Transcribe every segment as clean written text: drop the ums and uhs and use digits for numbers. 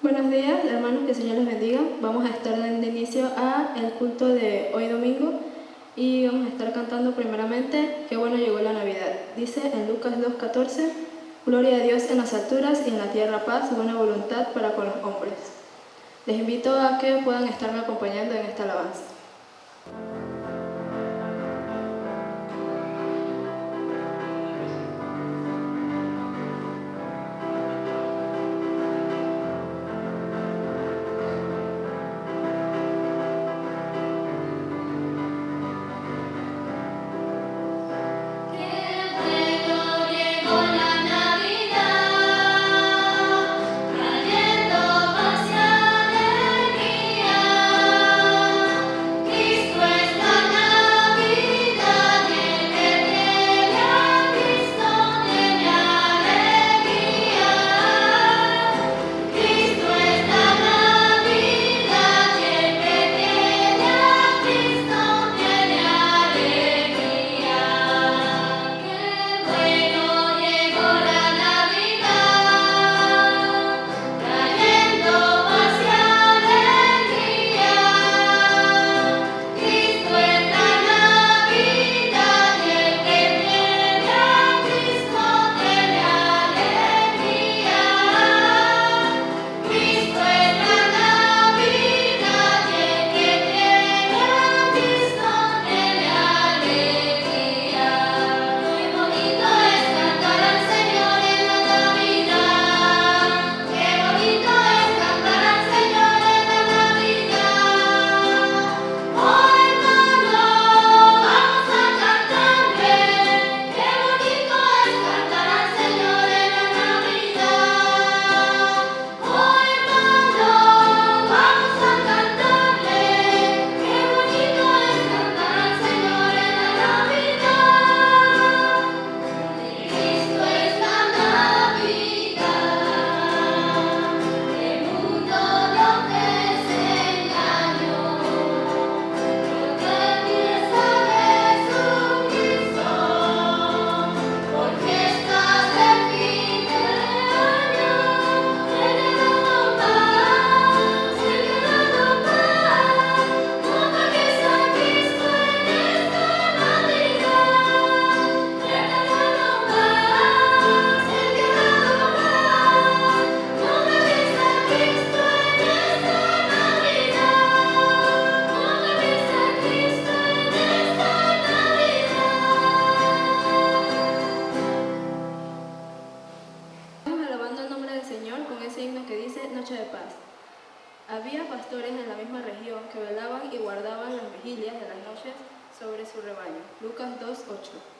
Buenos días, hermanos, que el Señor les bendiga. Vamos a estar dando inicio a el culto de hoy domingo y vamos a estar cantando primeramente Qué bueno llegó la Navidad. Dice en Lucas 2:14, Gloria a Dios en las alturas y en la tierra paz, buena voluntad para con los hombres. Les invito a que puedan estarme acompañando en esta alabanza. Había pastores en la misma región que velaban y guardaban las vigilias de las noches sobre su rebaño. Lucas 2:8.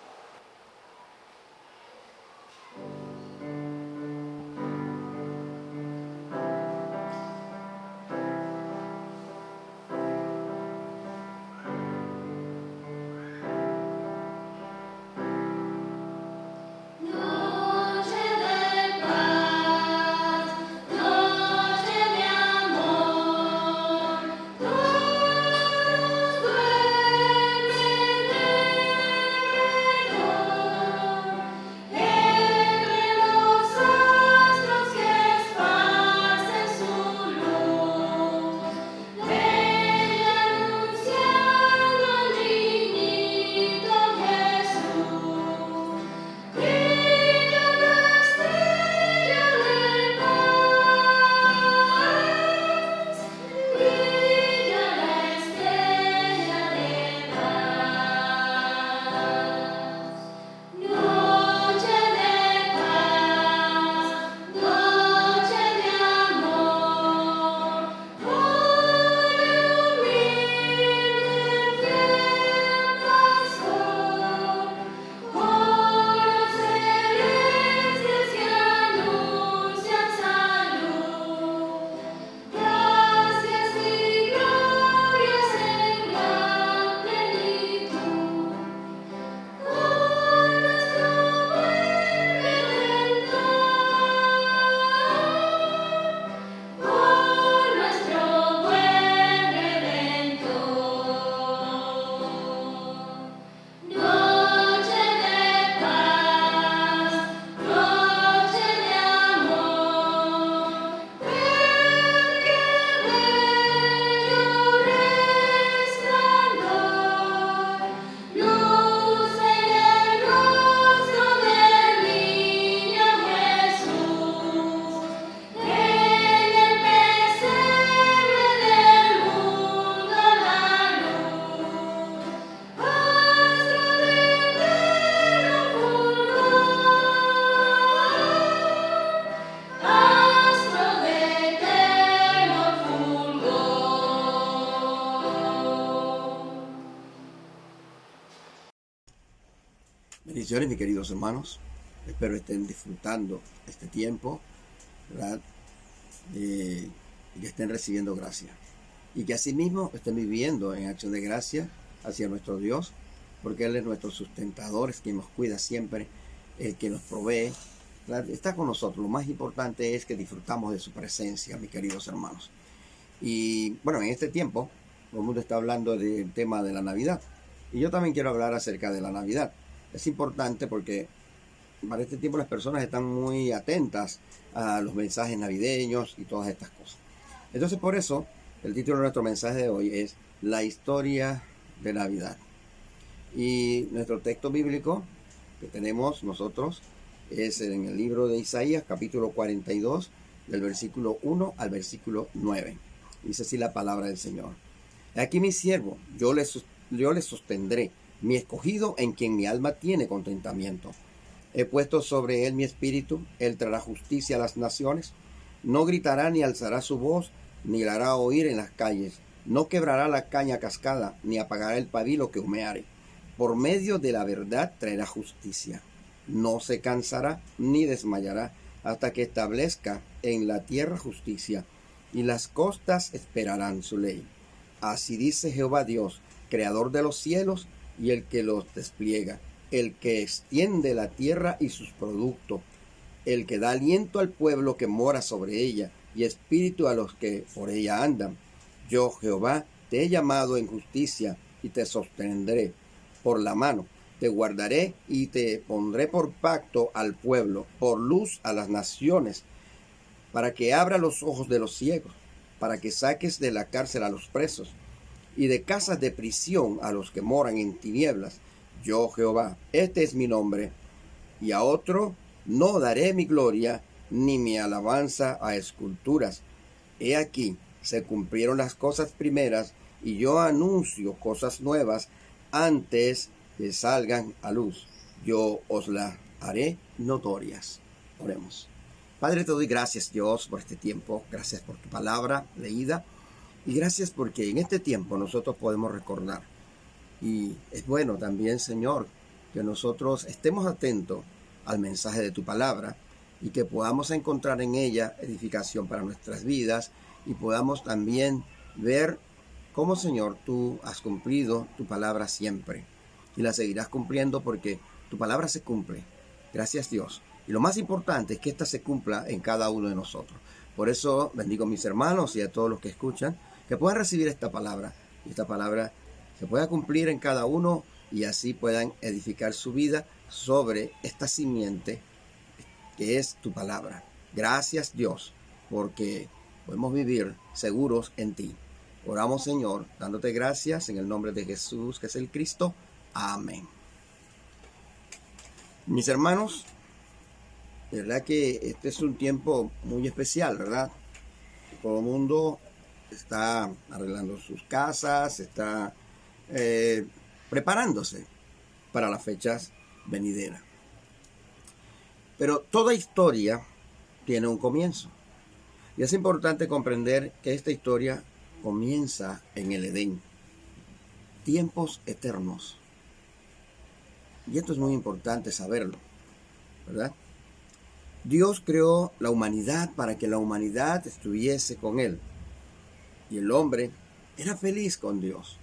Bendiciones, mis queridos hermanos. Espero estén disfrutando este tiempo, ¿verdad? Y que estén recibiendo gracia. Y que asimismo estén viviendo en acción de gracia hacia nuestro Dios, porque Él es nuestro sustentador, es quien nos cuida siempre, el que nos provee, ¿verdad? Está con nosotros. Lo más importante es que disfrutamos de su presencia, mis queridos hermanos. Y bueno, en este tiempo, todo el mundo está hablando del tema de la Navidad. Y yo también quiero hablar acerca de la Navidad. Es importante porque para este tiempo las personas están muy atentas a los mensajes navideños y todas estas cosas. Entonces, por eso, el título de nuestro mensaje de hoy es La historia de Navidad. Y nuestro texto bíblico que tenemos nosotros es en el libro de Isaías, capítulo 42, del versículo 1 al versículo 9. Dice así la palabra del Señor. Aquí mi siervo, yo le sostendré, mi escogido en quien mi alma tiene contentamiento. He puesto sobre él mi espíritu, él traerá justicia a las naciones. No gritará ni alzará su voz, ni la hará oír en las calles. No quebrará la caña cascada, ni apagará el pabilo que humeare. Por medio de la verdad traerá justicia. No se cansará ni desmayará hasta que establezca en la tierra justicia, y las costas esperarán su ley. Así dice Jehová Dios, creador de los cielos y el que los despliega, el que extiende la tierra y sus productos, el que da aliento al pueblo que mora sobre ella y espíritu a los que por ella andan. Yo, Jehová, te he llamado en justicia y te sostendré por la mano. Te guardaré y te pondré por pacto al pueblo, por luz a las naciones, para que abra los ojos de los ciegos, para que saques de la cárcel a los presos y de casas de prisión a los que moran en tinieblas. Yo, Jehová, este es mi nombre, y a otro no daré mi gloria ni mi alabanza a esculturas. He aquí, se cumplieron las cosas primeras, y yo anuncio cosas nuevas antes que salgan a luz. Yo os las haré notorias. Oremos. Padre, te doy gracias, Dios, por este tiempo. Gracias por tu palabra leída. Y gracias porque en este tiempo nosotros podemos recordar. Y es bueno también, Señor, que nosotros estemos atentos al mensaje de tu palabra y que podamos encontrar en ella edificación para nuestras vidas y podamos también ver cómo, Señor, tú has cumplido tu palabra siempre y la seguirás cumpliendo porque tu palabra se cumple. Gracias, Dios. Y lo más importante es que ésta se cumpla en cada uno de nosotros. Por eso bendigo a mis hermanos y a todos los que escuchan que puedan recibir esta palabra y esta palabra se pueda cumplir en cada uno y así puedan edificar su vida sobre esta simiente que es tu palabra. Gracias, Dios, porque podemos vivir seguros en ti. Oramos, Señor, dándote gracias en el nombre de Jesús, que es el Cristo. Amén. Mis hermanos, de verdad que este es un tiempo muy especial, ¿verdad? Todo el mundo está arreglando sus casas, está preparándose para las fechas venideras. Pero toda historia tiene un comienzo. Y es importante comprender que esta historia comienza en el Edén. Tiempos eternos. Y esto es muy importante saberlo, ¿verdad? Dios creó la humanidad para que la humanidad estuviese con Él. Y el hombre era feliz con Dios.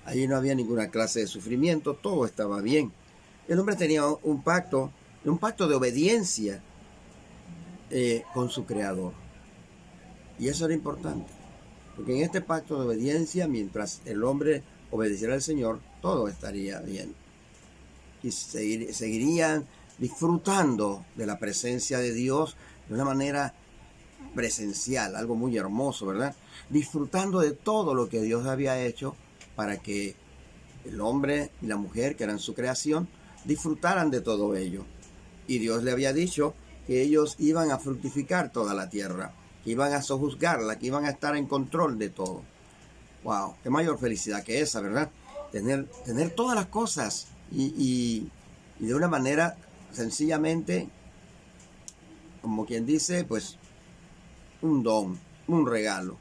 Allí no había ninguna clase de sufrimiento, todo estaba bien. El hombre tenía un pacto de obediencia con su Creador. Y eso era importante, porque en este pacto de obediencia, mientras el hombre obedeciera al Señor, todo estaría bien. Y seguirían disfrutando de la presencia de Dios de una manera presencial, algo muy hermoso, ¿verdad? Disfrutando de todo lo que Dios había hecho para que el hombre y la mujer, que eran su creación, disfrutaran de todo ello. Y Dios le había dicho que ellos iban a fructificar toda la tierra, que iban a sojuzgarla, que iban a estar en control de todo. ¡Wow! ¡Qué mayor felicidad que esa!, ¿verdad? Tener todas las cosas y de una manera sencillamente, como quien dice, pues un don, un regalo.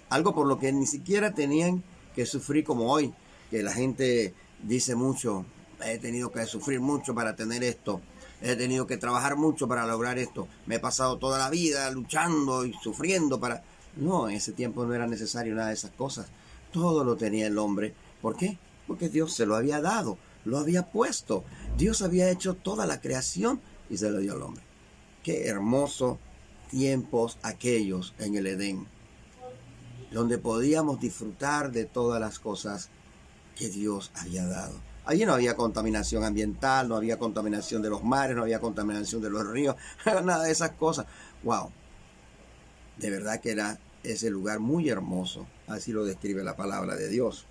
Algo por lo que ni siquiera tenían que sufrir como hoy, que la gente dice mucho, he tenido que sufrir mucho para tener esto, he tenido que trabajar mucho para lograr esto, me he pasado toda la vida luchando y sufriendo para... No, en ese tiempo no era necesario nada de esas cosas. Todo lo tenía el hombre. ¿Por qué? Porque Dios se lo había dado, lo había puesto. Dios había hecho toda la creación y se lo dio al hombre. Qué hermosos tiempos aquellos en el Edén, donde podíamos disfrutar de todas las cosas que Dios había dado. Allí no había contaminación ambiental, no había contaminación de los mares, no había contaminación de los ríos, nada de esas cosas. ¡Wow! De verdad que era ese lugar muy hermoso, así lo describe la palabra de Dios.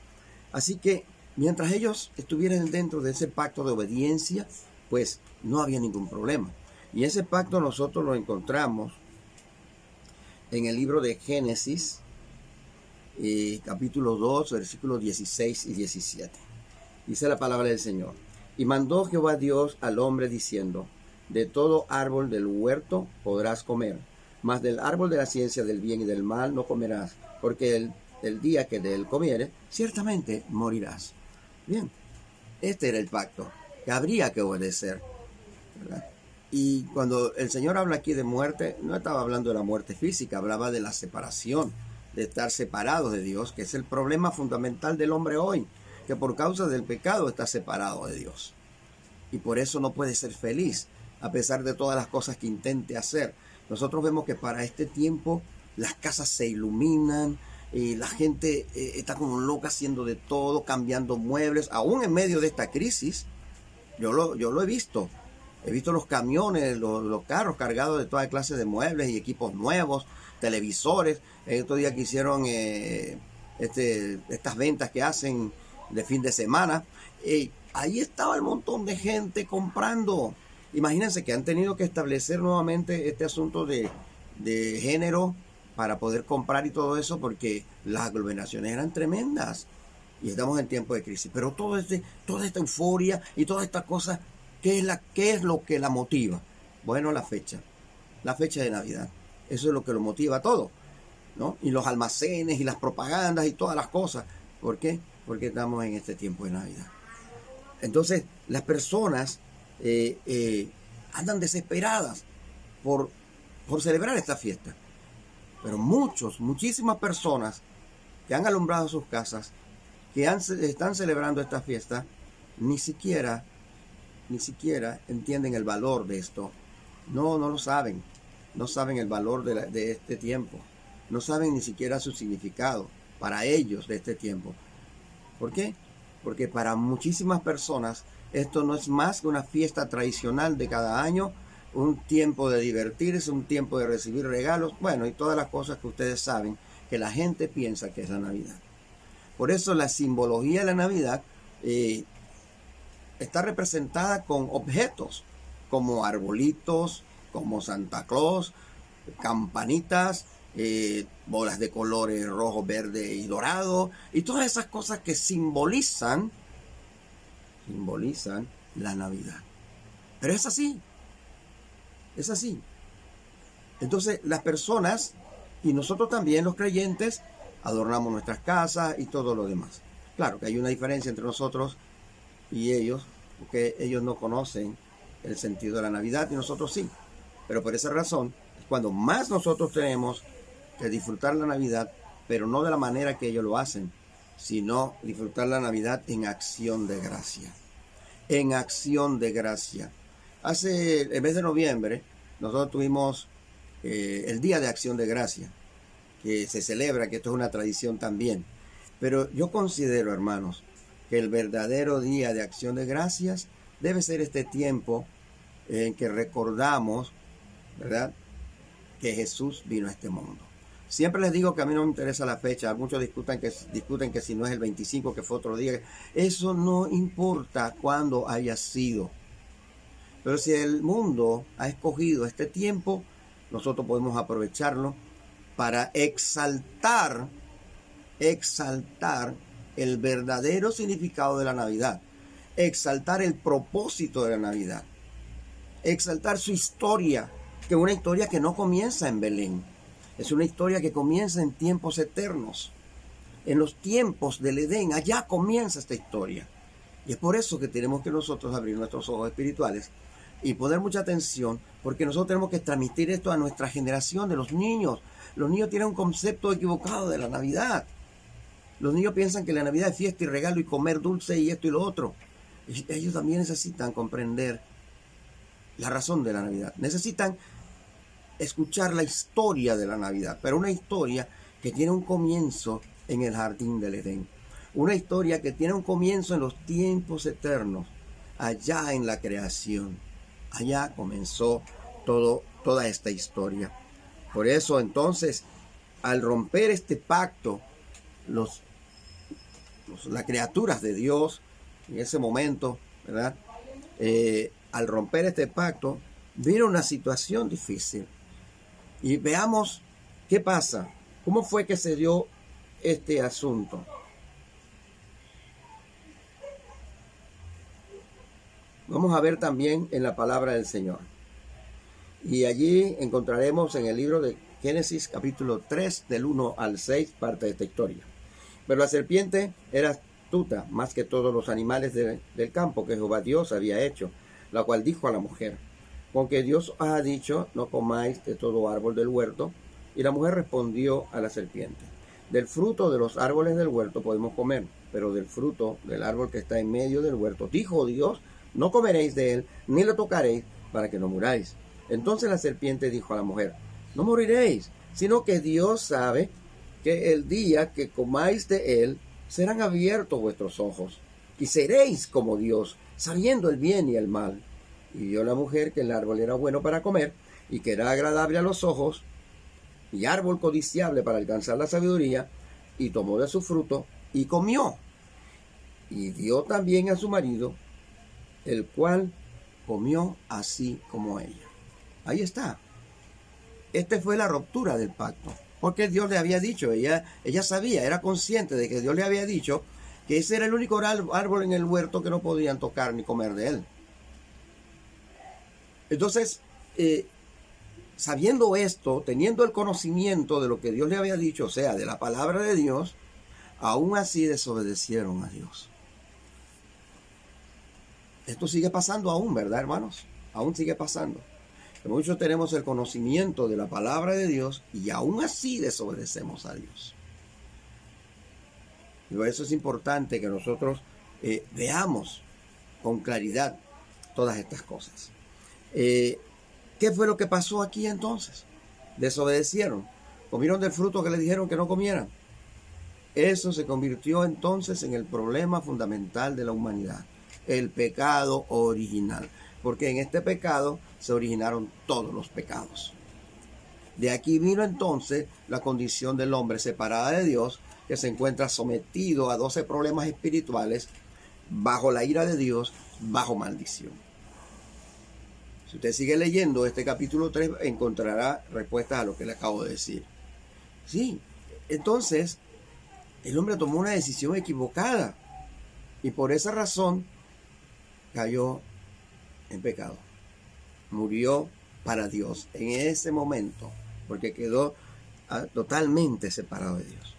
Así que mientras ellos estuvieran dentro de ese pacto de obediencia, pues no había ningún problema. Y ese pacto nosotros lo encontramos en el libro de Génesis, capítulo 2, versículos 16 y 17. Dice la palabra del Señor: y mandó Jehová Dios al hombre diciendo: de todo árbol del huerto podrás comer, mas del árbol de la ciencia del bien y del mal no comerás, porque el día que de él comieres, ciertamente morirás. Bien, este era el pacto que habría que obedecer, ¿verdad? Y cuando el Señor habla aquí de muerte, no estaba hablando de la muerte física, hablaba de la separación, de estar separados de Dios, que es el problema fundamental del hombre hoy, que por causa del pecado está separado de Dios. Y por eso no puede ser feliz, a pesar de todas las cosas que intente hacer. Nosotros vemos que para este tiempo las casas se iluminan, y la gente está como loca haciendo de todo, cambiando muebles, aún en medio de esta crisis. Yo lo he visto. He visto los camiones, los carros cargados de toda clase de muebles y equipos nuevos, televisores. Estos días que hicieron estas ventas que hacen de fin de semana, ahí estaba el montón de gente comprando. Imagínense que han tenido que establecer nuevamente este asunto de género para poder comprar y todo eso, porque las aglomeraciones eran tremendas y estamos en tiempo de crisis. Pero toda esta euforia y toda esta cosa, ¿qué es lo que la motiva? Bueno, la fecha de Navidad. Eso es lo que lo motiva todo, ¿no? Y los almacenes y las propagandas y todas las cosas. ¿Por qué? Porque estamos en este tiempo de Navidad. Entonces, las personas andan desesperadas por celebrar esta fiesta. Pero muchísimas personas que han alumbrado sus casas, que están celebrando esta fiesta, ni siquiera entienden el valor de esto. No lo saben. No saben el valor de este tiempo. No saben ni siquiera su significado para ellos de este tiempo. ¿Por qué? Porque para muchísimas personas esto no es más que una fiesta tradicional de cada año, un tiempo de divertirse, un tiempo de recibir regalos, bueno, y todas las cosas que ustedes saben que la gente piensa que es la Navidad. Por eso la simbología de la Navidad está representada con objetos como arbolitos, como Santa Claus, campanitas, bolas de colores rojo, verde y dorado, y todas esas cosas que simbolizan la Navidad. Pero es así. Entonces las personas, y nosotros también los creyentes, adornamos nuestras casas y todo lo demás. Claro que hay una diferencia entre nosotros y ellos, porque ellos no conocen el sentido de la Navidad y nosotros sí. Pero por esa razón es cuando más nosotros tenemos que disfrutar la Navidad, pero no de la manera que ellos lo hacen, sino disfrutar la Navidad en acción de gracia. En acción de gracia. Hace el mes de noviembre nosotros tuvimos el Día de Acción de Gracia, que se celebra, que esto es una tradición también. Pero yo considero, hermanos, que el verdadero Día de Acción de Gracias debe ser este tiempo en que recordamos, ¿verdad?, que Jesús vino a este mundo. Siempre les digo que a mí no me interesa la fecha. Muchos discuten que si no es el 25, que fue otro día. Eso no importa cuándo haya sido. Pero si el mundo ha escogido este tiempo, nosotros podemos aprovecharlo para exaltar el verdadero significado de la Navidad, exaltar el propósito de la Navidad, exaltar su historia, que es una historia que no comienza en Belén, es una historia que comienza en tiempos eternos, en los tiempos del Edén. Allá comienza esta historia. Y es por eso que tenemos que nosotros abrir nuestros ojos espirituales y poner mucha atención, porque nosotros tenemos que transmitir esto a nuestra generación de los niños. Los niños tienen un concepto equivocado de la Navidad. Los niños piensan que la Navidad es fiesta y regalo y comer dulce y esto y lo otro. Y ellos también necesitan comprender la razón de la Navidad. Necesitan escuchar la historia de la Navidad, pero una historia que tiene un comienzo en el jardín del Edén. Una historia que tiene un comienzo en los tiempos eternos, allá en la creación. Allá comenzó toda esta historia. Por eso entonces, al romper este pacto, las criaturas de Dios, en ese momento, ¿verdad? Al romper este pacto, vieron una situación difícil. Y veamos qué pasa. ¿Cómo fue que se dio este asunto? Vamos a ver también en la palabra del Señor. Y allí encontraremos en el libro de Génesis capítulo 3 del 1 al 6 parte de esta historia. Pero la serpiente era astuta más que todos los animales del campo que Jehová Dios había hecho, la cual dijo a la mujer: con que Dios os ha dicho, no comáis de todo árbol del huerto. Y la mujer respondió a la serpiente: del fruto de los árboles del huerto podemos comer, pero del fruto del árbol que está en medio del huerto, dijo Dios, no comeréis de él, ni lo tocaréis, para que no muráis. Entonces la serpiente dijo a la mujer: no moriréis, sino que Dios sabe que el día que comáis de él, serán abiertos vuestros ojos, y seréis como Dios, sabiendo el bien y el mal. Y vio la mujer que el árbol era bueno para comer, y que era agradable a los ojos, y árbol codiciable para alcanzar la sabiduría, y tomó de su fruto, y comió. Y dio también a su marido, el cual comió así como ella. Ahí está. Esta fue la ruptura del pacto. Porque Dios le había dicho, ella sabía, era consciente de que Dios le había dicho que ese era el único árbol en el huerto que no podían tocar ni comer de él. Entonces, sabiendo esto, teniendo el conocimiento de lo que Dios le había dicho, o sea, de la palabra de Dios, aún así desobedecieron a Dios. Esto sigue pasando aún, ¿verdad, hermanos? Aún sigue pasando. Muchos tenemos el conocimiento de la palabra de Dios y aún así desobedecemos a Dios. Y por eso es importante que nosotros veamos con claridad todas estas cosas. ¿Qué fue lo que pasó aquí entonces? Desobedecieron, comieron del fruto que le dijeron que no comieran. Eso se convirtió entonces en el problema fundamental de la humanidad, el pecado original. Porque en este pecado se originaron todos los pecados. De aquí vino entonces la condición del hombre separada de Dios, que se encuentra sometido a 12 problemas espirituales, bajo la ira de Dios, bajo maldición. Si usted sigue leyendo este capítulo 3, encontrará respuestas a lo que le acabo de decir. Sí, entonces el hombre tomó una decisión equivocada y por esa razón cayó en pecado. Murió para Dios en ese momento, porque quedó totalmente separado de Dios.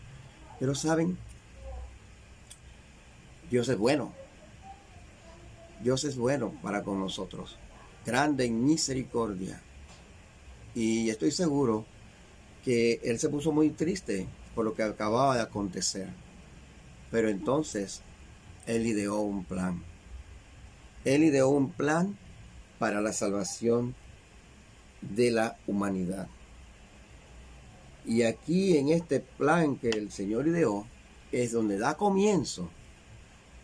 Pero saben, Dios es bueno. Dios es bueno para con nosotros, grande en misericordia. Y estoy seguro que Él se puso muy triste por lo que acababa de acontecer. Pero entonces Él ideó un plan. Él ideó un plan para la salvación de la humanidad. Y aquí en este plan que el Señor ideó es donde da comienzo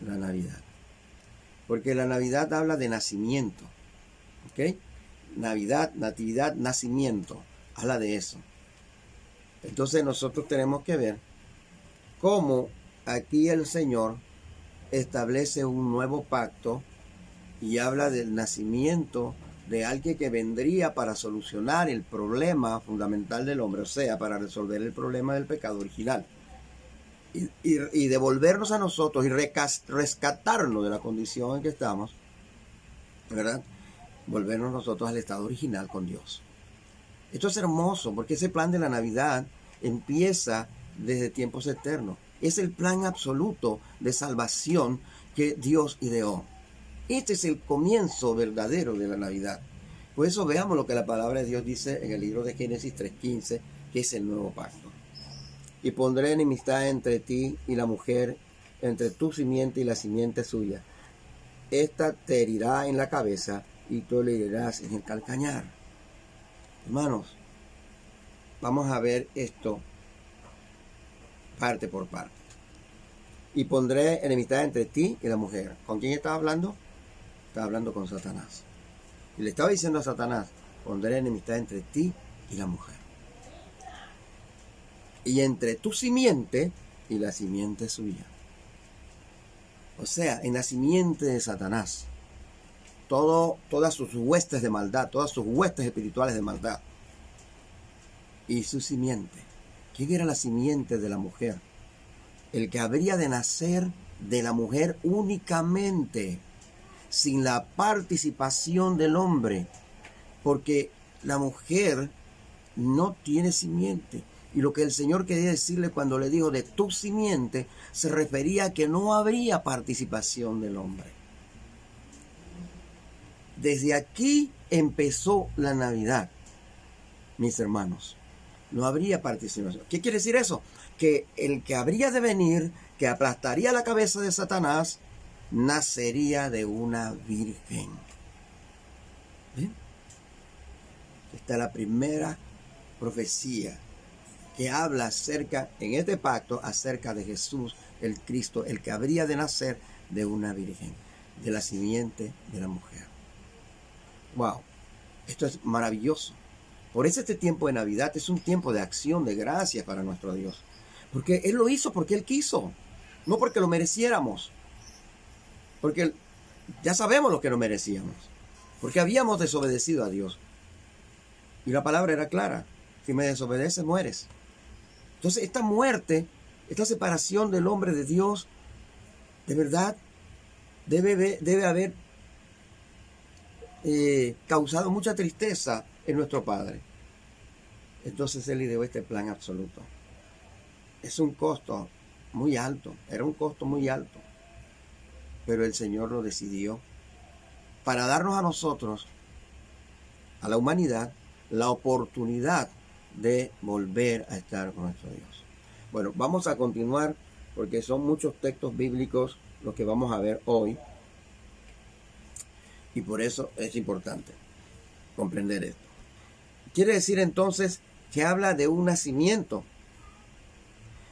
la Navidad. Porque la Navidad habla de nacimiento. ¿Ok? Navidad, natividad, nacimiento. Habla de eso. Entonces nosotros tenemos que ver cómo aquí el Señor establece un nuevo pacto y habla del nacimiento de alguien que vendría para solucionar el problema fundamental del hombre, o sea, para resolver el problema del pecado original y devolvernos a nosotros y rescatarnos de la condición en que estamos, ¿verdad? Volvernos nosotros al estado original con Dios. Esto es hermoso porque ese plan de la Navidad empieza desde tiempos eternos. Es el plan absoluto de salvación que Dios ideó. Este es el comienzo verdadero de la Navidad. Por eso veamos lo que la palabra de Dios dice en el libro de Génesis 3:15, que es el nuevo pacto. Y pondré enemistad entre ti y la mujer, entre tu simiente y la simiente suya. Esta te herirá en la cabeza y tú le herirás en el calcañar. Hermanos, vamos a ver esto parte por parte. Y pondré enemistad entre ti y la mujer. ¿Con quién estaba hablando? Estaba hablando con Satanás. Y le estaba diciendo a Satanás, pondré enemistad entre ti y la mujer. Y entre tu simiente y la simiente suya. O sea, en la simiente de Satanás. Todas sus huestes de maldad, todas sus huestes espirituales de maldad. Y su simiente. ¿Quién era la simiente de la mujer? El que habría de nacer de la mujer únicamente, sin la participación del hombre, porque la mujer no tiene simiente. Y lo que el Señor quería decirle cuando le dijo de tu simiente, se refería a que no habría participación del hombre. Desde aquí empezó la Navidad, mis hermanos. No habría participación. ¿Qué quiere decir eso? Que el que habría de venir, que aplastaría la cabeza de Satanás, nacería de una virgen. ¿Ven? Esta es la primera profecía que habla acerca, en este pacto, acerca de Jesús, el Cristo, el que habría de nacer de una virgen, de la simiente de la mujer. ¡Wow! Esto es maravilloso. Por eso este tiempo de Navidad es un tiempo de acción de gracias para nuestro Dios. Porque Él lo hizo porque Él quiso, no porque lo mereciéramos. Porque ya sabemos lo que no merecíamos. Porque habíamos desobedecido a Dios. Y la palabra era clara. Si me desobedeces, mueres. Entonces esta muerte, esta separación del hombre de Dios, de verdad, debe haber causado mucha tristeza en nuestro Padre. Entonces Él ideó este plan absoluto. Es un costo muy alto, era un costo muy alto. Pero el Señor lo decidió para darnos a nosotros, a la humanidad, la oportunidad de volver a estar con nuestro Dios. Bueno, vamos a continuar porque son muchos textos bíblicos los que vamos a ver hoy. Y por eso es importante comprender esto. Quiere decir entonces que habla de un nacimiento,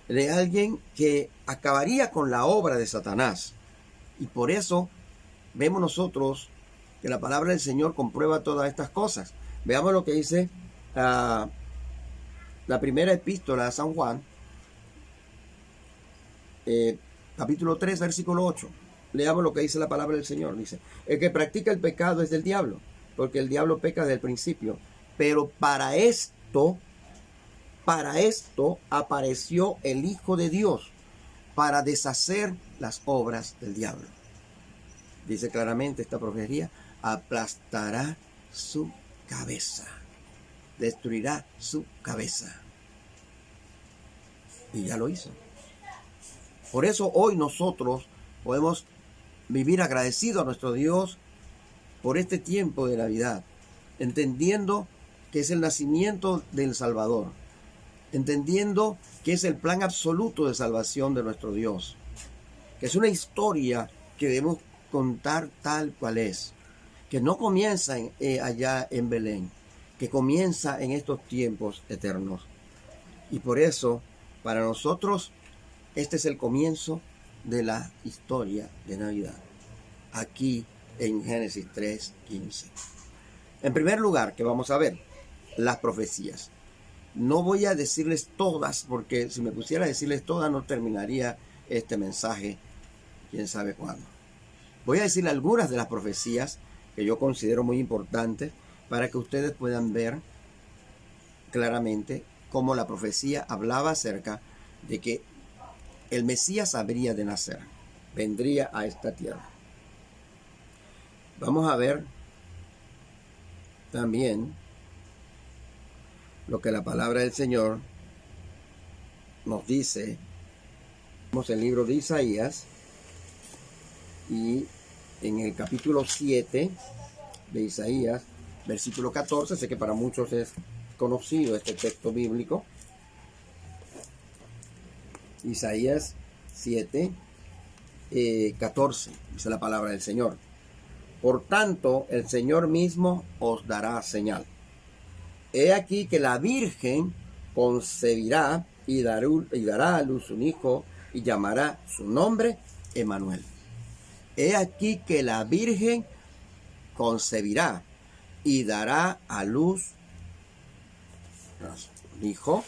de alguien que acabaría con la obra de Satanás. Y por eso vemos nosotros que la palabra del Señor comprueba todas estas cosas. Veamos lo que dice la primera epístola de San Juan, capítulo 3, versículo 8. Leamos lo que dice la palabra del Señor. Dice, el que practica el pecado es del diablo, porque el diablo peca desde el principio. Pero para esto apareció el Hijo de Dios, para deshacer las obras del diablo. Dice claramente esta profecía, aplastará su cabeza, destruirá su cabeza. Y ya lo hizo. Por eso hoy nosotros podemos vivir agradecidos a nuestro Dios por este tiempo de Navidad, entendiendo que es el nacimiento del Salvador, entendiendo que es el plan absoluto de salvación de nuestro Dios, que es una historia que debemos contar tal cual es, que no comienza allá en Belén, que comienza en estos tiempos eternos. Y por eso, para nosotros, este es el comienzo de la historia de Navidad, aquí en Génesis 3:15. En primer lugar, que vamos a ver, las profecías. No voy a decirles todas, porque si me pusiera a decirles todas no terminaría este mensaje, quién sabe cuándo. Voy a decirle algunas de las profecías que yo considero muy importantes para que ustedes puedan ver claramente cómo la profecía hablaba acerca de que el Mesías habría de nacer, vendría a esta tierra. Vamos a ver también lo que la palabra del Señor nos dice. Vamos al libro de Isaías, Y en el capítulo 7 de Isaías, versículo 14, sé que para muchos es conocido este texto bíblico. Isaías 7, 14, dice la palabra del Señor. Por tanto, el Señor mismo os dará señal. He aquí que la Virgen concebirá y dará a luz un hijo y llamará su nombre Emmanuel. He aquí que la Virgen concebirá y dará a luz un hijo,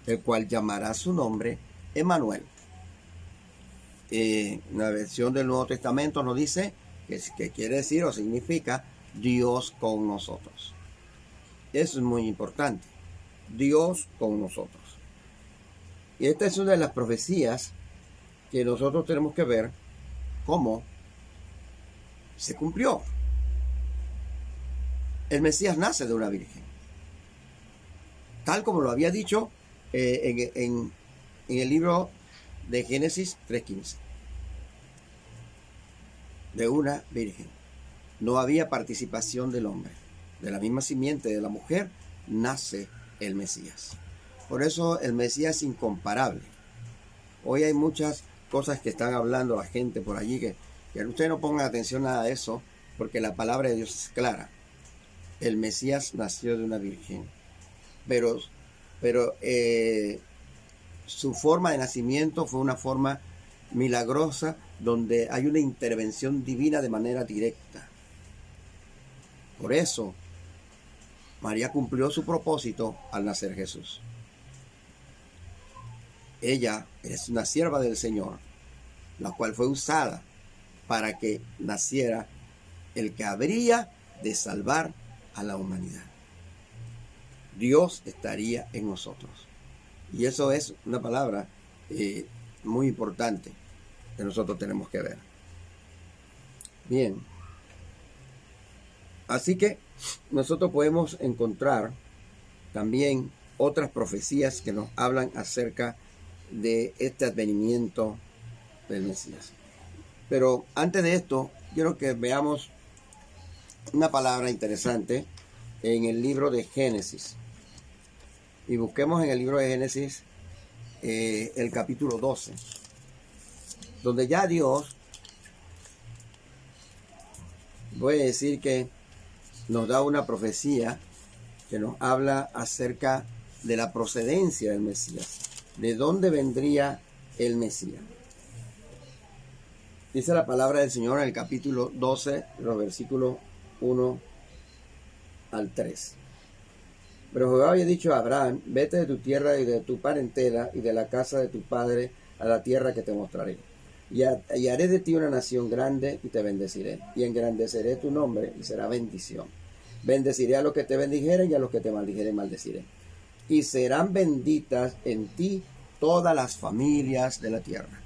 el cual llamará su nombre Emmanuel. Una versión del Nuevo Testamento nos dice que quiere decir o significa Dios con nosotros. Eso es muy importante. Dios con nosotros. Y esta es una de las profecías que nosotros tenemos que ver cómo se cumplió. El Mesías nace de una virgen, tal como lo había dicho en el libro de Génesis 3:15. De una virgen. No había participación del hombre. De la misma simiente de la mujer nace el Mesías. Por eso el Mesías es incomparable. Hoy hay muchas cosas que están hablando la gente por allí que ustedes no pongan atención a eso, porque la palabra de Dios es clara. El Mesías nació de una virgen, pero su forma de nacimiento fue una forma milagrosa, donde hay una intervención divina de manera directa. Por eso María cumplió su propósito al nacer Jesús. Ella es una sierva del Señor, la cual fue usada para que naciera el que habría de salvar a la humanidad. Dios estaría en nosotros. Y eso es una palabra muy importante que nosotros tenemos que ver. Bien. Así que nosotros podemos encontrar también otras profecías que nos hablan acerca de este advenimiento del Mesías. Pero antes de esto, quiero que veamos una palabra interesante en el libro de Génesis. Y busquemos en el libro de Génesis el capítulo 12, donde ya Dios, voy a decir que nos da una profecía que nos habla acerca de la procedencia del Mesías, de dónde vendría el Mesías. Dice la palabra del Señor en el capítulo 12, los versículos 1 al 3. Pero Jehová había dicho a Abraham: vete de tu tierra y de tu parentela y de la casa de tu padre a la tierra que te mostraré. Y haré de ti una nación grande y te bendeciré. Y engrandeceré tu nombre y será bendición. Bendeciré a los que te bendijeren y a los que te maldijeren maldeciré. Y serán benditas en ti todas las familias de la tierra.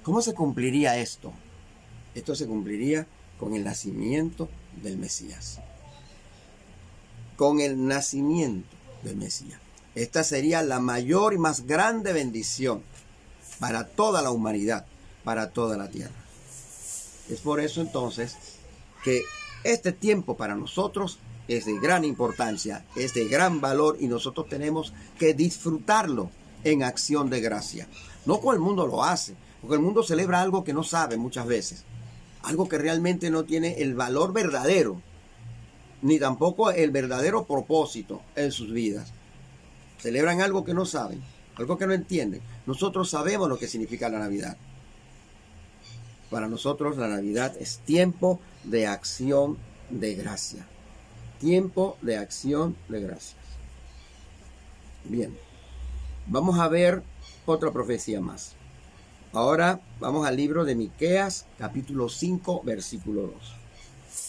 ¿Cómo se cumpliría esto? Esto se cumpliría con el nacimiento del Mesías. Con el nacimiento del Mesías. Esta sería la mayor y más grande bendición para toda la humanidad, para toda la tierra. Es por eso entonces que este tiempo para nosotros es de gran importancia, es de gran valor, y nosotros tenemos que disfrutarlo en acción de gracia. No como el mundo lo hace, porque el mundo celebra algo que no sabe muchas veces, algo que realmente no tiene el valor verdadero, ni tampoco el verdadero propósito en sus vidas. Celebran algo que no saben, algo que no entienden. Nosotros sabemos lo que significa la Navidad. Para nosotros la Navidad es tiempo de acción de gracia. Tiempo de acción de gracias. Bien, vamos a ver otra profecía más. Ahora vamos al libro de Miqueas, capítulo 5, versículo 2,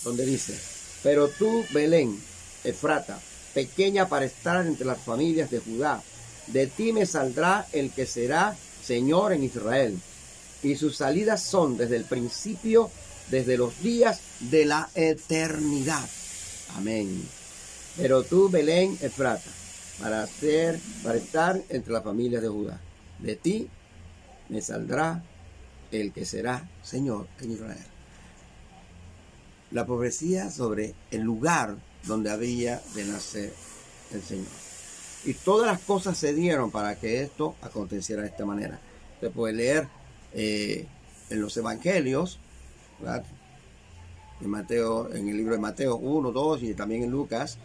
donde dice: pero tú, Belén, Efrata, pequeña para estar entre las familias de Judá, de ti me saldrá el que será Señor en Israel, y sus salidas son desde el principio, desde los días de la eternidad. Amén. Pero tú, Belén, Efrata, para estar entre las familias de Judá, de ti me saldrá el que será Señor en Israel. la profecía sobre el lugar donde había de nacer el Señor. Y todas las cosas se dieron para que esto aconteciera de esta manera. Usted puede leer en los evangelios, ¿verdad? En Mateo, en el libro de Mateo 1, 2 y también en Lucas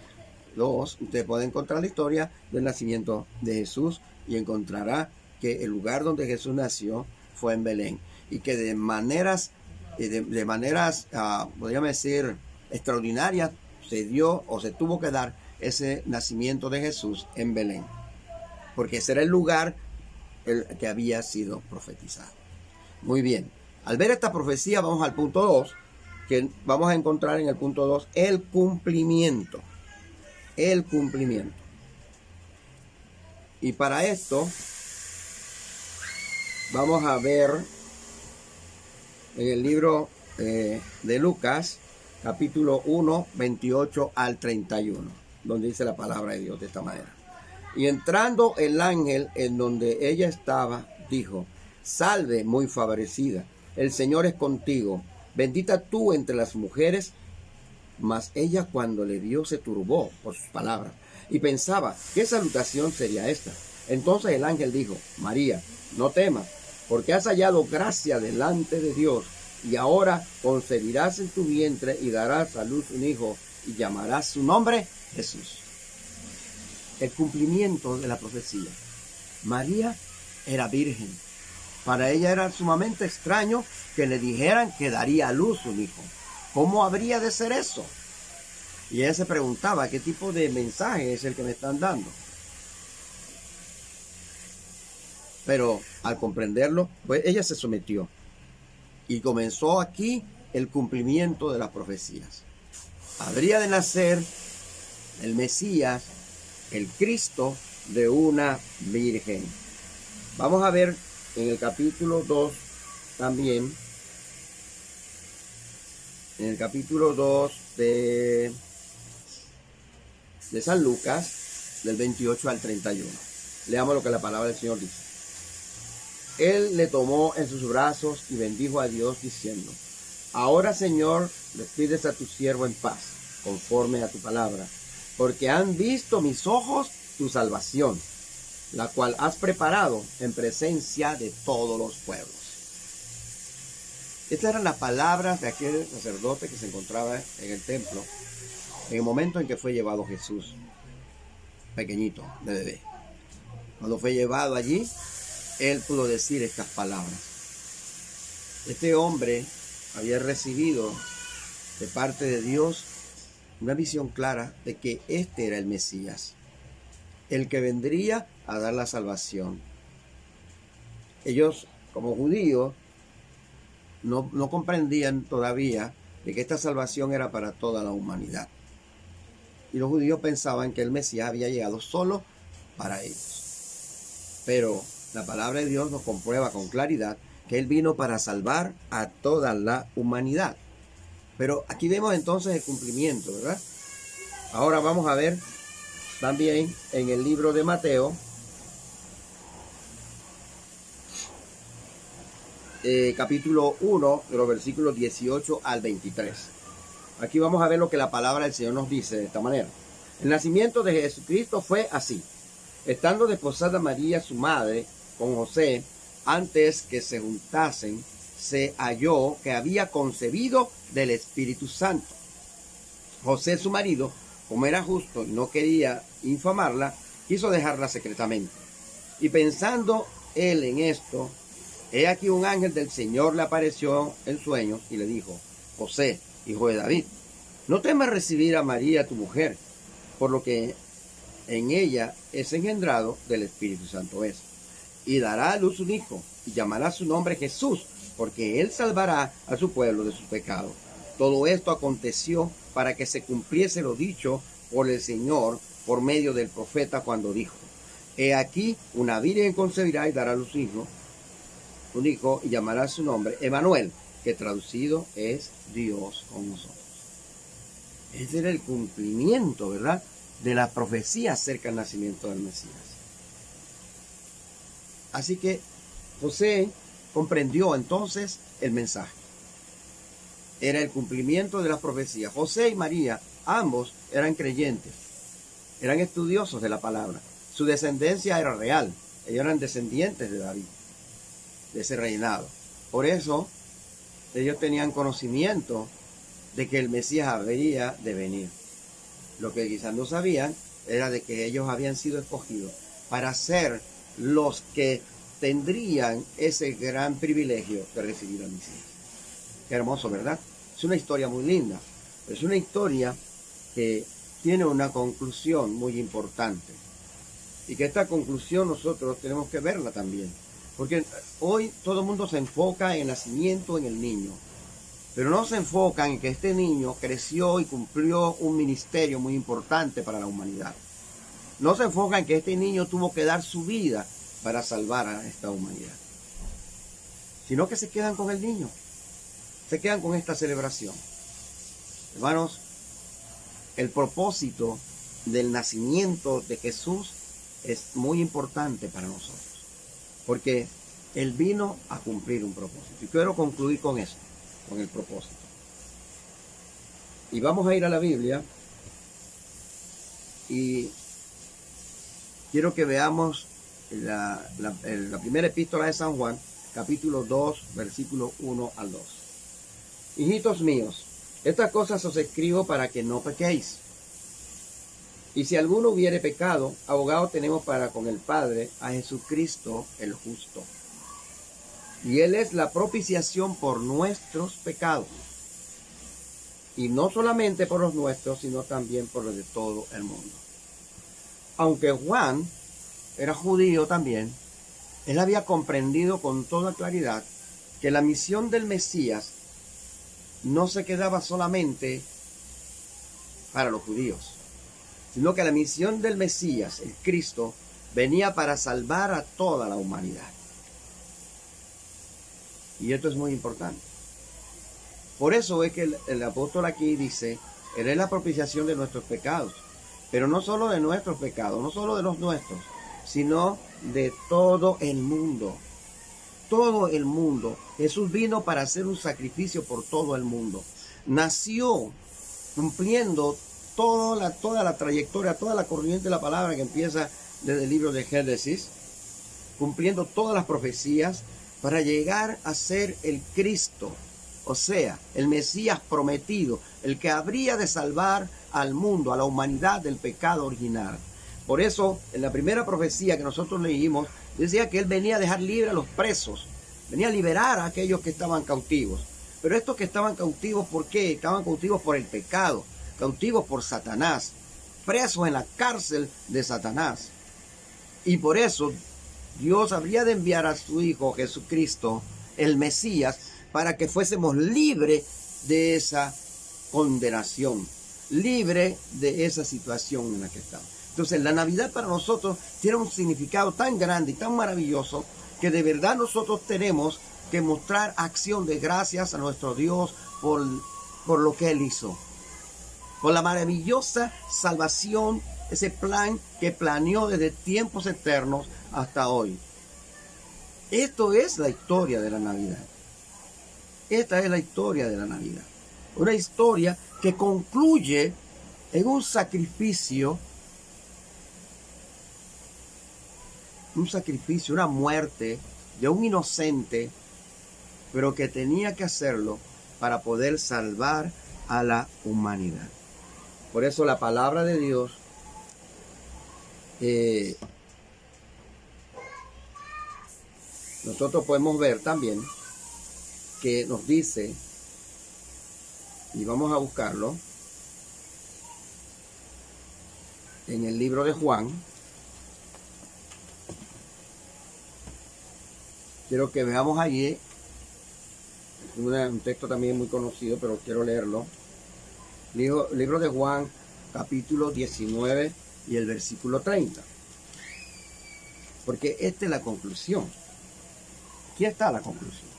2, usted puede encontrar la historia del nacimiento de Jesús y encontrará que el lugar donde Jesús nació fue en Belén y que de maneras, podríamos decir, extraordinarias se dio o se tuvo que dar ese nacimiento de Jesús en Belén, porque ese era el lugar que había sido profetizado. Muy bien, al ver esta profecía vamos al punto 2, que vamos a encontrar en el punto 2 el cumplimiento. El cumplimiento. Y para esto vamos a ver en el libro de Lucas, capítulo 1, 28 al 31, donde dice la palabra de Dios de esta manera. Y entrando el ángel en donde ella estaba, dijo: salve, muy favorecida, el Señor es contigo, bendita tú entre las mujeres. Mas ella, cuando le vio, se turbó por sus palabras y pensaba: ¿qué salutación sería esta? Entonces el ángel dijo: María, no temas, porque has hallado gracia delante de Dios, y ahora concebirás en tu vientre y darás a luz un hijo, y llamarás su nombre Jesús. El cumplimiento de la profecía. María era virgen. Para ella era sumamente extraño que le dijeran que daría a luz un hijo. ¿Cómo habría de ser eso? Y ella se preguntaba: ¿qué tipo de mensaje es el que me están dando? Pero al comprenderlo, pues ella se sometió. Y comenzó aquí el cumplimiento de las profecías. Habría de nacer el Mesías, el Cristo, de una virgen. Vamos a ver en el capítulo 2 también. En el capítulo 2 de San Lucas, del 28 al 31. Leamos lo que la palabra del Señor dice. Él le tomó en sus brazos y bendijo a Dios diciendo: ahora, Señor, despides a tu siervo en paz, conforme a tu palabra, porque han visto mis ojos tu salvación, la cual has preparado en presencia de todos los pueblos. Estas eran las palabras de aquel sacerdote que se encontraba en el templo en el momento en que fue llevado Jesús, pequeñito, de bebé. Cuando fue llevado allí, él pudo decir estas palabras. Este hombre había recibido de parte de Dios una visión clara de que este era el Mesías, el que vendría a dar la salvación. Ellos, como judíos, no comprendían todavía de que esta salvación era para toda la humanidad. Y los judíos pensaban que el Mesías había llegado solo para ellos. Pero la palabra de Dios nos comprueba con claridad que Él vino para salvar a toda la humanidad. Pero aquí vemos entonces el cumplimiento, ¿verdad? Ahora vamos a ver también en el libro de Mateo, capítulo 1, de los versículos 18 al 23. Aquí vamos a ver lo que la palabra del Señor nos dice de esta manera. El nacimiento de Jesucristo fue así. Estando desposada María, su madre, con José, antes que se juntasen, se halló que había concebido del Espíritu Santo. José, su marido, como era justo y no quería infamarla, quiso dejarla secretamente. Y pensando él en esto, he aquí un ángel del Señor le apareció en sueños y le dijo: José, hijo de David, no temas recibir a María tu mujer, por lo que en ella es engendrado del Espíritu Santo es. Y dará a luz un hijo, y llamará su nombre Jesús, porque él salvará a su pueblo de sus pecados. Todo esto aconteció para que se cumpliese lo dicho por el Señor por medio del profeta cuando dijo: he aquí una virgen concebirá y dará a luz un hijo, y llamará su nombre Emmanuel, que traducido es Dios con nosotros. Ese era el cumplimiento, ¿verdad?, de la profecía acerca del nacimiento del Mesías. Así que José comprendió entonces el mensaje. era el cumplimiento de las profecías. José y María, ambos eran creyentes, eran estudiosos de la palabra. Su descendencia era real, ellos eran descendientes de David, de ese reinado. Por eso, ellos tenían conocimiento de que el Mesías habría de venir. Lo que quizás no sabían era de que ellos habían sido escogidos para ser los que tendrían ese gran privilegio de recibir al Mesías. Qué hermoso, ¿verdad? Es una historia muy linda. Es una historia que tiene una conclusión muy importante. Y que esta conclusión nosotros tenemos que verla también. Porque hoy todo el mundo se enfoca en el nacimiento, en el niño. Pero no se enfoca en que este niño creció y cumplió un ministerio muy importante para la humanidad. No se enfoca en que este niño tuvo que dar su vida para salvar a esta humanidad. Sino que se quedan con el niño. Se quedan con esta celebración. Hermanos, el propósito del nacimiento de Jesús es muy importante para nosotros. Porque Él vino a cumplir un propósito. Y quiero concluir con eso, con el propósito. Y vamos a ir a la Biblia. Y quiero que veamos la primera epístola de San Juan, capítulo 2, versículo 1 al 2. Hijitos míos, estas cosas os escribo para que no pequéis. Y si alguno hubiere pecado, abogado tenemos para con el Padre a Jesucristo el justo. Y Él es la propiciación por nuestros pecados. Y no solamente por los nuestros, sino también por los de todo el mundo. Aunque Juan era judío también, él había comprendido con toda claridad que la misión del Mesías no se quedaba solamente para los judíos, sino que la misión del Mesías, el Cristo, venía para salvar a toda la humanidad. Y esto es muy importante. Por eso es que el apóstol aquí dice, Él es la propiciación de nuestros pecados. Pero no solo de nuestros pecados, no solo de los nuestros, sino de todo el mundo. Todo el mundo. Jesús vino para hacer un sacrificio por todo el mundo. Nació cumpliendo toda la trayectoria, toda la corriente de la palabra que empieza desde el libro de Génesis, cumpliendo todas las profecías para llegar a ser el Cristo, o sea, el Mesías prometido, el que habría de salvar al mundo, a la humanidad del pecado original. Por eso, en la primera profecía que nosotros leímos, decía que Él venía a dejar libre a los presos, venía a liberar a aquellos que estaban cautivos. Pero estos que estaban cautivos, ¿por qué? Estaban cautivos por el pecado, cautivos por Satanás, presos en la cárcel de Satanás. Y por eso Dios habría de enviar a su Hijo Jesucristo, el Mesías, para que fuésemos libres de esa condenación, libre de esa situación en la que estamos. Entonces la Navidad para nosotros tiene un significado tan grande y tan maravilloso que de verdad nosotros tenemos que mostrar acción de gracias a nuestro Dios por lo que Él hizo, por la maravillosa salvación, ese plan que planeó desde tiempos eternos hasta hoy. Esto es la historia de la Navidad. Esta es la historia de la Navidad. Una historia que concluye en un sacrificio, una muerte de un inocente, pero que tenía que hacerlo para poder salvar a la humanidad. Por eso la palabra de Dios nosotros podemos ver también que nos dice, y vamos a buscarlo, en el libro de Juan. Quiero que veamos allí, un texto también muy conocido, pero quiero leerlo. Libro de Juan, capítulo 19 y el versículo 30. Porque esta es la conclusión. Aquí está la conclusión.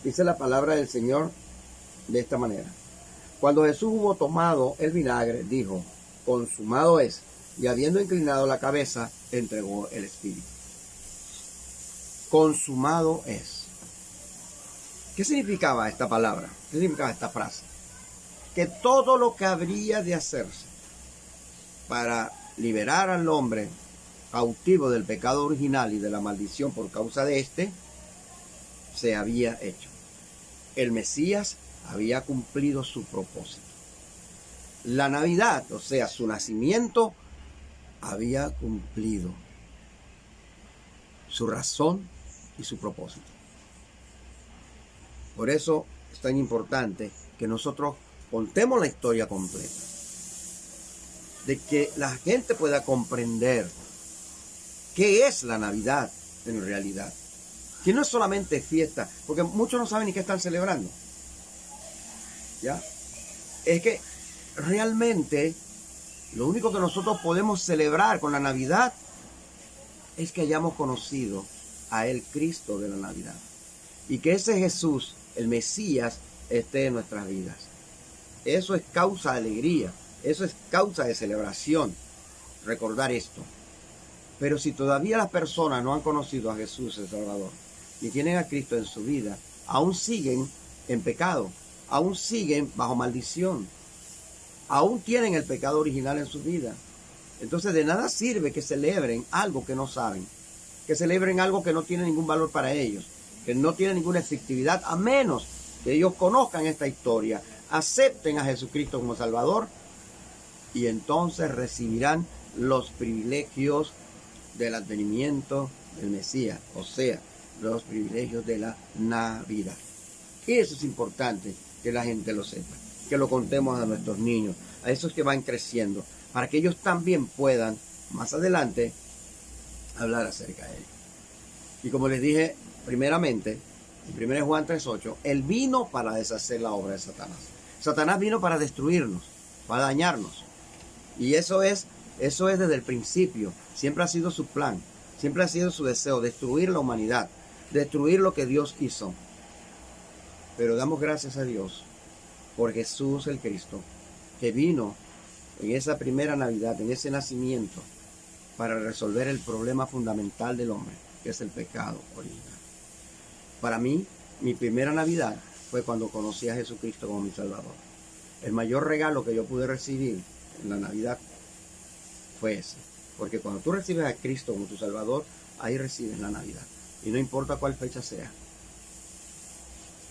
Dice la palabra del Señor de esta manera. Cuando Jesús hubo tomado el vinagre, dijo, consumado es, y habiendo inclinado la cabeza, entregó el espíritu. Consumado es. ¿Qué significaba esta palabra? ¿Qué significaba esta frase? Que todo lo que habría de hacerse para liberar al hombre cautivo del pecado original y de la maldición por causa de éste, se había hecho. El Mesías había cumplido su propósito. La Navidad, o sea, su nacimiento, había cumplido su razón y su propósito. Por eso es tan importante que nosotros contemos la historia completa, de que la gente pueda comprender qué es la Navidad en realidad. Que no es solamente fiesta, porque muchos no saben ni qué están celebrando. ¿Ya? Es que realmente lo único que nosotros podemos celebrar con la Navidad es que hayamos conocido a el Cristo de la Navidad. Y que ese Jesús, el Mesías, esté en nuestras vidas. Eso es causa de alegría. Eso es causa de celebración. Recordar esto. Pero si todavía las personas no han conocido a Jesús el Salvador, ni tienen a Cristo en su vida, aún siguen en pecado, aún siguen bajo maldición, aún tienen el pecado original en su vida. Entonces de nada sirve que celebren algo que no saben, que celebren algo que no tiene ningún valor para ellos, que no tiene ninguna efectividad, a menos que ellos conozcan esta historia, acepten a Jesucristo como Salvador, y entonces recibirán los privilegios del advenimiento del Mesías, o sea, los privilegios de la Navidad. Y eso es importante que la gente lo sepa, que lo contemos a nuestros niños, a esos que van creciendo, para que ellos también puedan más adelante hablar acerca de él. Y como les dije primeramente, en 1 Juan 3:8, él vino para deshacer la obra de Satanás. Satanás vino para destruirnos, para dañarnos. Y eso es desde el principio. Siempre ha sido su plan, siempre ha sido su deseo, destruir la humanidad, destruir lo que Dios hizo. Pero damos gracias a Dios por Jesús el Cristo, que vino en esa primera Navidad, en ese nacimiento, para resolver el problema fundamental del hombre, que es el pecado original. Para mí, mi primera Navidad fue cuando conocí a Jesucristo como mi Salvador. El mayor regalo que yo pude recibir en la Navidad fue ese. Porque cuando tú recibes a Cristo como tu Salvador, ahí recibes la Navidad. Y no importa cuál fecha sea.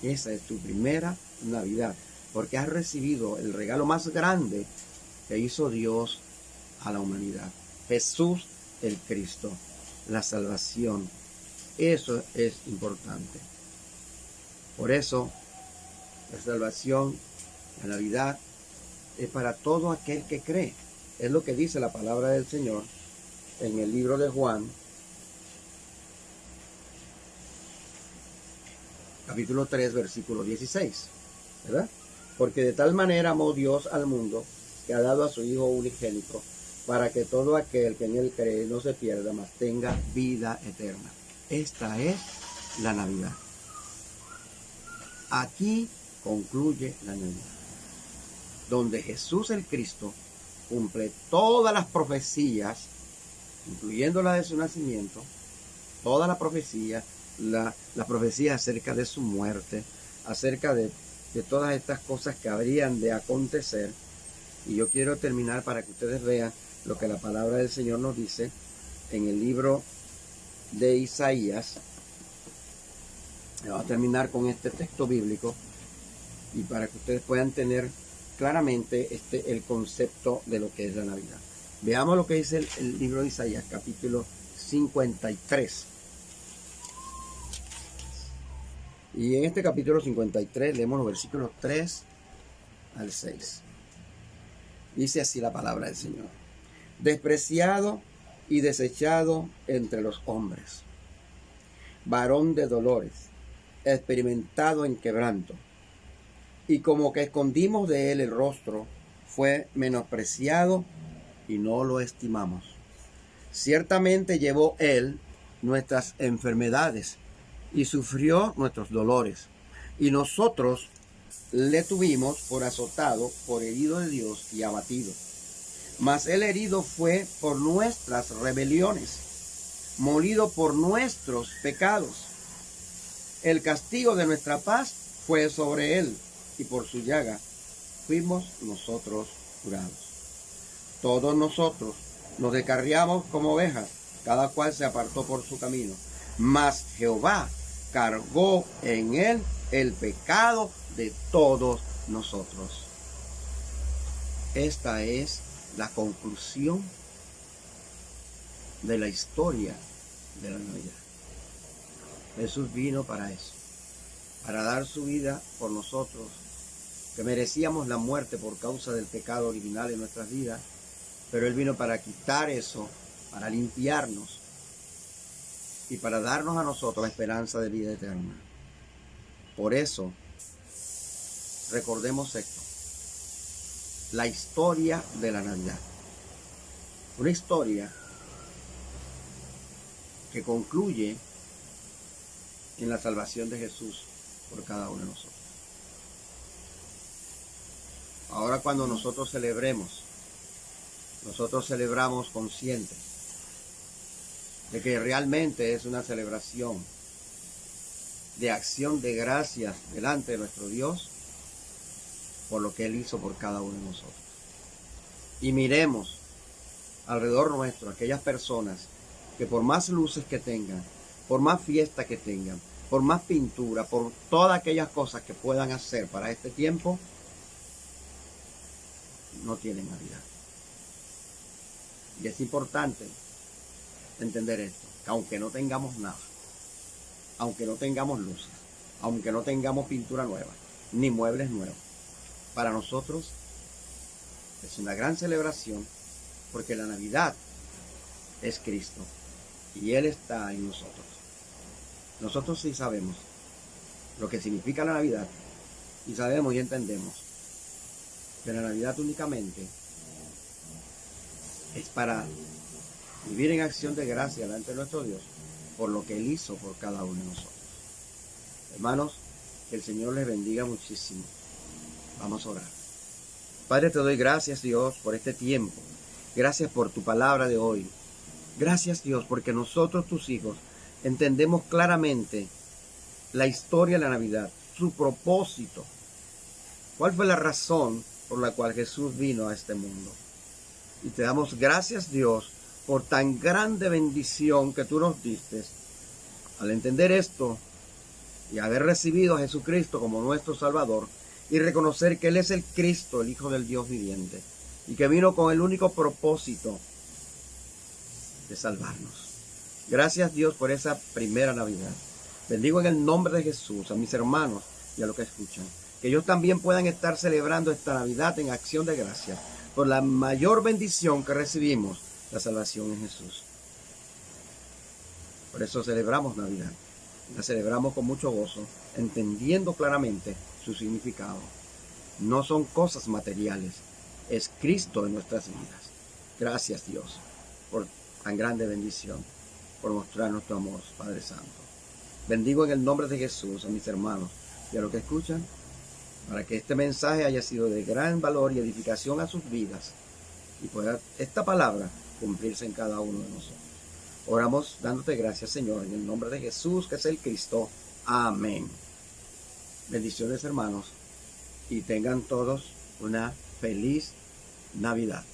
Esa es tu primera Navidad. Porque has recibido el regalo más grande que hizo Dios a la humanidad. Jesús el Cristo. La salvación. Eso es importante. Por eso, la salvación, la Navidad, es para todo aquel que cree. Es lo que dice la palabra del Señor en el libro de Juan, capítulo 3, versículo 16. ¿Verdad? Porque de tal manera amó Dios al mundo, que ha dado a su Hijo unigénito, para que todo aquel que en él cree no se pierda, mas tenga vida eterna. Esta es la Navidad. Aquí concluye la Navidad, donde Jesús el Cristo cumple todas las profecías, incluyendo la de su nacimiento, toda la profecía, la profecía acerca de su muerte, acerca de todas estas cosas que habrían de acontecer. Y yo quiero terminar para que ustedes vean lo que la palabra del Señor nos dice en el libro de Isaías. Voy a terminar con este texto bíblico y para que ustedes puedan tener claramente el concepto de lo que es la Navidad. Veamos lo que dice el libro de Isaías, capítulo 53. Y en este capítulo 53 leemos los versículos 3 al 6. Dice así la palabra del Señor. Despreciado y desechado entre los hombres, varón de dolores, experimentado en quebranto, y como que escondimos de él el rostro, fue menospreciado y no lo estimamos. Ciertamente llevó él nuestras enfermedades y sufrió nuestros dolores, y nosotros le tuvimos por azotado, por herido de Dios y abatido. Mas el herido fue por nuestras rebeliones, molido por nuestros pecados. El castigo de nuestra paz fue sobre él, y por su llaga fuimos nosotros curados. Todos nosotros nos descarriamos como ovejas, cada cual se apartó por su camino. Mas Jehová cargó en él el pecado de todos nosotros. Esta es la conclusión de la historia de la Navidad. Jesús vino para eso, para dar su vida por nosotros, que merecíamos la muerte por causa del pecado original en nuestras vidas, pero Él vino para quitar eso, para limpiarnos y para darnos a nosotros la esperanza de vida eterna. Por eso, recordemos esto, la historia de la Navidad. Una historia que concluye en la salvación de Jesús por cada uno de nosotros. Ahora cuando nosotros celebramos conscientes de que realmente es una celebración de acción de gracias delante de nuestro Dios por lo que Él hizo por cada uno de nosotros. Y miremos alrededor nuestro aquellas personas que por más luces que tengan, por más fiesta que tengan, por más pintura, por todas aquellas cosas que puedan hacer para este tiempo, no tienen Navidad. Y es importante entender esto, que aunque no tengamos nada, aunque no tengamos luces, aunque no tengamos pintura nueva, ni muebles nuevos, para nosotros es una gran celebración, porque la Navidad es Cristo y Él está en nosotros. Nosotros sí sabemos lo que significa la Navidad y sabemos y entendemos que la Navidad únicamente es para vivir en acción de gracia delante de nuestro Dios por lo que Él hizo por cada uno de nosotros. Hermanos, que el Señor les bendiga muchísimo. Vamos a orar. Padre, te doy gracias, Dios, por este tiempo. Gracias por tu palabra de hoy. Gracias, Dios, porque nosotros, tus hijos, entendemos claramente la historia de la Navidad, su propósito. ¿Cuál fue la razón por la cual Jesús vino a este mundo? Y te damos gracias, Dios, por tan grande bendición que tú nos diste. Al entender esto y haber recibido a Jesucristo como nuestro Salvador y reconocer que Él es el Cristo, el Hijo del Dios viviente, y que vino con el único propósito de salvarnos. Gracias, Dios, por esa primera Navidad. Bendigo en el nombre de Jesús a mis hermanos y a los que escuchan, que ellos también puedan estar celebrando esta Navidad en acción de gracia por la mayor bendición que recibimos, la salvación en Jesús. Por eso celebramos Navidad. La celebramos con mucho gozo, entendiendo claramente su significado. No son cosas materiales, es Cristo en nuestras vidas. Gracias, Dios, por tan grande bendición, por mostrarnos tu amor, Padre Santo. Bendigo en el nombre de Jesús a mis hermanos y a los que escuchan, para que este mensaje haya sido de gran valor y edificación a sus vidas y pueda esta palabra cumplirse en cada uno de nosotros. Oramos dándote gracias, Señor, en el nombre de Jesús, que es el Cristo. Amén. Bendiciones, hermanos, y tengan todos una feliz Navidad.